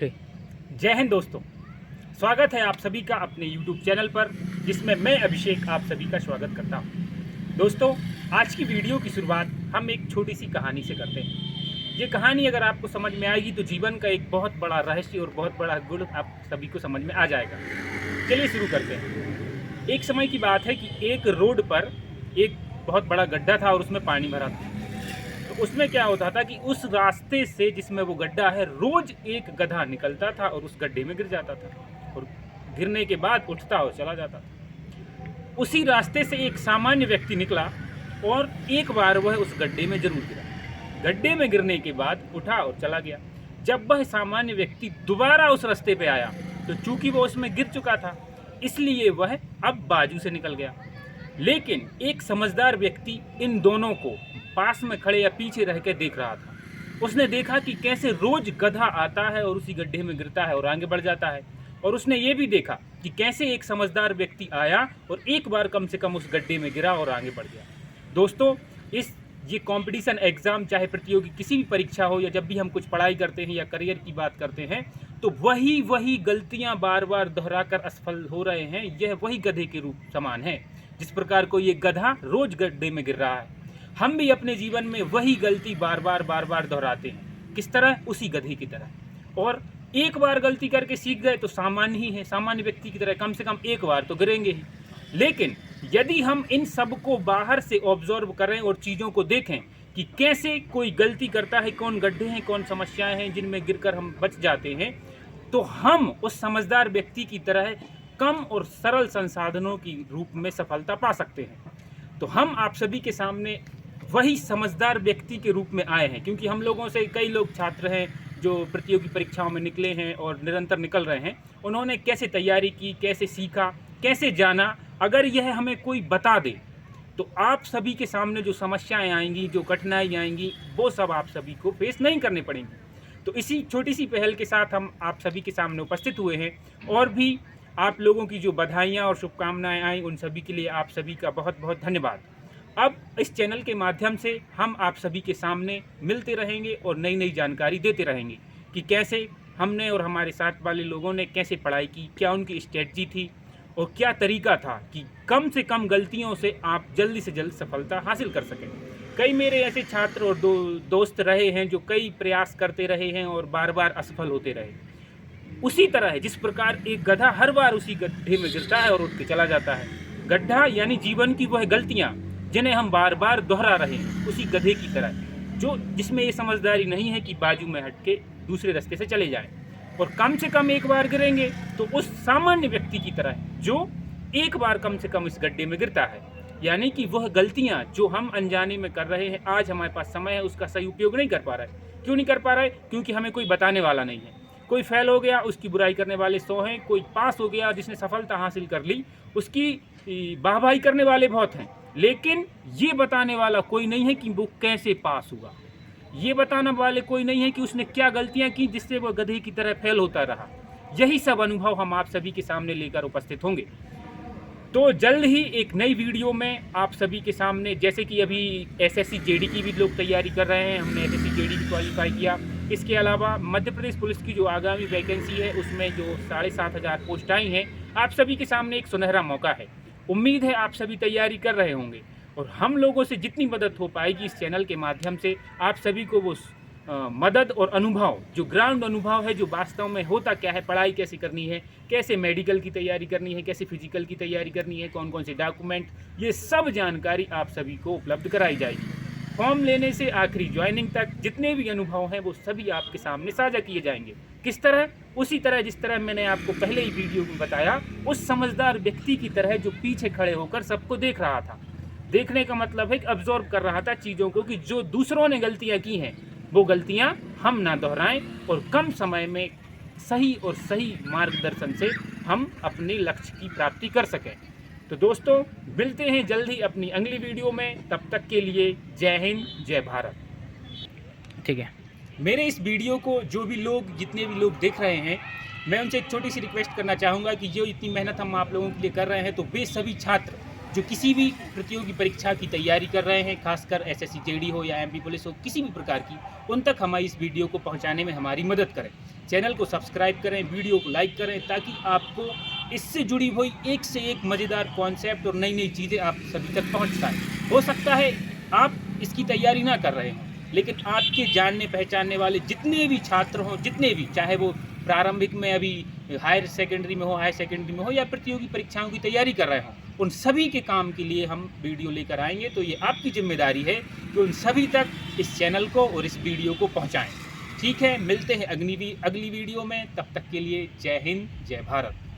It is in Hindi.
थे। जय हिंद दोस्तों, स्वागत है आप सभी का अपने YouTube चैनल पर, जिसमें मैं अभिषेक आप सभी का स्वागत करता हूं। दोस्तों, आज की वीडियो की शुरुआत हम एक छोटी सी कहानी से करते हैं। ये कहानी अगर आपको समझ में आएगी तो जीवन का एक बहुत बड़ा रहस्य और बहुत बड़ा गुण आप सभी को समझ में आ जाएगा। चलिए शुरू करते हैं। एक समय की बात है कि एक रोड पर एक बहुत बड़ा गड्ढा था और उसमें पानी भरा था। तो उसमें क्या होता था कि उस रास्ते से जिसमें वो गड्ढा है, रोज एक गधा निकलता था और उस गड्ढे में गिर जाता था और गिरने के बाद उठता और चला जाता था। उसी रास्ते से एक सामान्य व्यक्ति निकला और एक बार वह उस गड्ढे में जरूर गिरा। गड्ढे में गिरने के बाद उठा और चला गया। जब वह सामान्य व्यक्ति दोबारा उस रास्ते पे आया तो चूंकि वो उसमें गिर चुका था, इसलिए वह अब बाजू से निकल गया। लेकिन एक समझदार व्यक्ति इन दोनों को पास में खड़े या पीछे रह के देख रहा था। उसने देखा कि कैसे रोज गधा आता है और उसी गड्ढे में गिरता है और आगे बढ़ जाता है, और उसने ये भी देखा कि कैसे एक समझदार व्यक्ति आया और एक बार कम से कम उस गड्ढे में गिरा और आगे बढ़ गया। दोस्तों, ये कंपटीशन एग्जाम, चाहे प्रतियोगी किसी भी परीक्षा हो, या जब भी हम कुछ पढ़ाई करते हैं या करियर की बात करते हैं, तो वही गलतियां बार बार दोहराकर असफल हो रहे हैं। यह वही गधे के रूप समान है। जिस प्रकार को ये गधा रोज गड्ढे में गिर रहा है, हम भी अपने जीवन में वही गलती बार बार दोहराते हैं। किस तरह? उसी गधे की तरह। और एक बार गलती करके सीख गए तो सामान्य ही है, सामान्य व्यक्ति की तरह कम से कम एक बार तो गिरेंगे ही। लेकिन यदि हम इन सब को बाहर से ऑब्जर्व करें और चीज़ों को देखें कि कैसे कोई गलती करता है, कौन गड्ढे हैं, कौन समस्याएं हैं जिनमें गिरकर हम बच जाते हैं, तो हम उस समझदार व्यक्ति की तरह कम और सरल संसाधनों की रूप में सफलता पा सकते हैं। तो हम आप सभी के सामने वही समझदार व्यक्ति के रूप में आए हैं, क्योंकि हम लोगों से कई लोग छात्र हैं जो प्रतियोगी परीक्षाओं में निकले हैं और निरंतर निकल रहे हैं। उन्होंने कैसे तैयारी की, कैसे सीखा, कैसे जाना, अगर यह हमें कोई बता दे तो आप सभी के सामने जो समस्याएं आएंगी, जो कठिनाई आएंगी, वो सब आप सभी को फेस नहीं करनी पड़ेंगी। तो इसी छोटी सी पहल के साथ हम आप सभी के सामने उपस्थित हुए हैं, और भी आप लोगों की जो बधाइयाँ और शुभकामनाएं आई, उन सभी के लिए आप सभी का बहुत बहुत धन्यवाद। अब इस चैनल के माध्यम से हम आप सभी के सामने मिलते रहेंगे और नई नई जानकारी देते रहेंगे कि कैसे हमने और हमारे साथ वाले लोगों ने कैसे पढ़ाई की, क्या उनकी स्ट्रेटजी थी और क्या तरीका था कि कम से कम गलतियों से आप जल्दी से जल्द सफलता हासिल कर सकें। कई मेरे ऐसे छात्र और दोस्त रहे हैं जो कई प्रयास करते रहे हैं और बार बार असफल होते रहे। उसी तरह है जिस प्रकार एक गधा हर बार उसी गड्ढे में गिरता है और उठ के चला जाता है। गड्ढा यानी जीवन की वह गलतियाँ जिन्हें हम बार बार दोहरा रहे हैं, उसी गधे की तरह, जिसमें ये समझदारी नहीं है कि बाजू में हट के दूसरे रास्ते से चले जाएं, और कम से कम एक बार गिरेंगे तो उस सामान्य व्यक्ति की तरह जो एक बार कम से कम इस गड्ढे में गिरता है। यानी कि वह गलतियां जो हम अनजाने में कर रहे हैं, आज हमारे पास समय है, उसका सही उपयोग नहीं कर पा रहा है। क्यों नहीं कर पा रहा है? क्योंकि हमें कोई बताने वाला नहीं है। कोई फेल हो गया, उसकी बुराई करने वाले 100 हैं। कोई पास हो गया, जिसने सफलता हासिल कर ली, उसकी वाहवाही करने वाले बहुत हैं। लेकिन ये बताने वाला कोई नहीं है कि वो कैसे पास हुआ। ये बताने वाले कोई नहीं है कि उसने क्या गलतियां की जिससे वह गधे की तरह फेल होता रहा। यही सब अनुभव हम आप सभी के सामने लेकर उपस्थित होंगे। तो जल्द ही एक नई वीडियो में आप सभी के सामने, जैसे कि अभी एसएससी जेडी की भी लोग तैयारी कर रहे हैं, हमने एसएससी जेडी भी क्वालिफाई किया। इसके अलावा मध्य प्रदेश पुलिस की जो आगामी वैकेंसी है, उसमें जो 7,500 पोस्ट आई हैं, आप सभी के सामने एक सुनहरा मौका है। उम्मीद है आप सभी तैयारी कर रहे होंगे, और हम लोगों से जितनी मदद हो पाएगी इस चैनल के माध्यम से आप सभी को वो मदद और अनुभव, जो ग्राउंड अनुभव है, जो वास्तव में होता क्या है, पढ़ाई कैसे करनी है, कैसे मेडिकल की तैयारी करनी है, कैसे फिजिकल की तैयारी करनी है, कौन कौन से डॉक्यूमेंट, ये सब जानकारी आप सभी को उपलब्ध कराई जाएगी। फॉर्म लेने से आखिरी ज्वाइनिंग तक जितने भी अनुभव हैं वो सभी आपके सामने साझा किए जाएंगे। किस तरह? उसी तरह जिस तरह मैंने आपको पहले ही वीडियो में बताया, उस समझदार व्यक्ति की तरह जो पीछे खड़े होकर सबको देख रहा था। देखने का मतलब है कि ऑब्जर्व कर रहा था चीज़ों को, कि जो दूसरों ने गलतियाँ की हैं वो गलतियाँ हम ना दोहराएं और कम समय में सही मार्गदर्शन से हम अपने लक्ष्य की प्राप्ति कर सकें। तो दोस्तों, मिलते हैं जल्द ही अपनी अगली वीडियो में। तब तक के लिए जय हिंद, जय भारत। ठीक है। मेरे इस वीडियो को जितने भी लोग देख रहे हैं, मैं उनसे एक छोटी सी रिक्वेस्ट करना चाहूँगा कि जो इतनी मेहनत हम आप लोगों के लिए कर रहे हैं, तो वे सभी छात्र जो किसी भी प्रतियोगी परीक्षा की तैयारी कर रहे हैं, खासकर एसएससी जेडी हो या एमपी पुलिस हो, किसी भी प्रकार की, उन तक हमारी इस वीडियो को पहुंचाने में हमारी मदद करें। चैनल को सब्सक्राइब करें, वीडियो को लाइक करें, ताकि आपको इससे जुड़ी हुई एक से एक मज़ेदार कॉन्सेप्ट और नई नई चीज़ें आप सभी तक पहुँच पाएँ। हो सकता है आप इसकी तैयारी ना कर रहे हों, लेकिन आपके जानने पहचानने वाले जितने भी छात्र हों, जितने भी, चाहे वो प्रारंभिक में अभी हायर सेकेंडरी में हो, हायर सेकेंडरी में हो, या प्रतियोगी परीक्षाओं की तैयारी कर रहे हों, उन सभी के काम के लिए हम वीडियो लेकर आएंगे। तो ये आपकी जिम्मेदारी है कि उन सभी तक इस चैनल को और इस वीडियो को पहुंचाएं। ठीक है, मिलते हैं अगली वीडियो में। तब तक के लिए जय हिंद, जय भारत।